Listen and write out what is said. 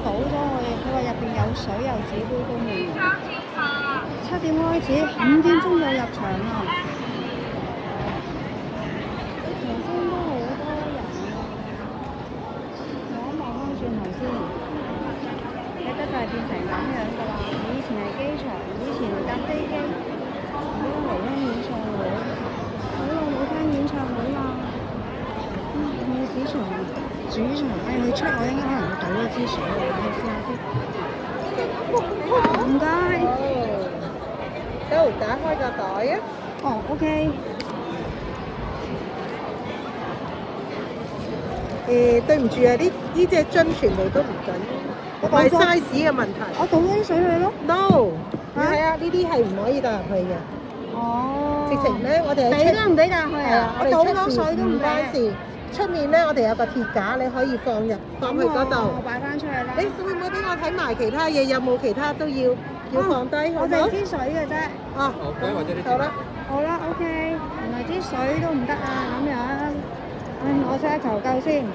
倒咗去，佢話入邊有水有紙杯供應。7點開始，5點鐘就入場啦。頭先都好多人啊！我望翻轉頭先，睇得就係變成咁樣㗎啦。以前係機場，以前係搭飛機，而家嚟聽演唱會。好耐冇聽演唱會啦。我主場，你出我應該可能會倒一支水啊！你試下先。唔該。都打開個袋啊！哦，OK。對唔住啊，呢隻樽全部都唔準，唔係 size 嘅問題。我倒咗啲水去咯。No，係啊，呢啲係唔可以帶入去嘅。哦。直情咧，我哋俾都唔俾帶去啊！我倒咗水都唔俾。出面咧，我哋有個鐵架，你可以放去嗰度。我擺翻出去啦。你會唔會俾我睇埋其他嘢？有冇其他都要放低？我哋支水嘅啫。哦，好啦。好啦 ，OK。原來支水都唔得啊，咁樣。唉，我即刻求救先。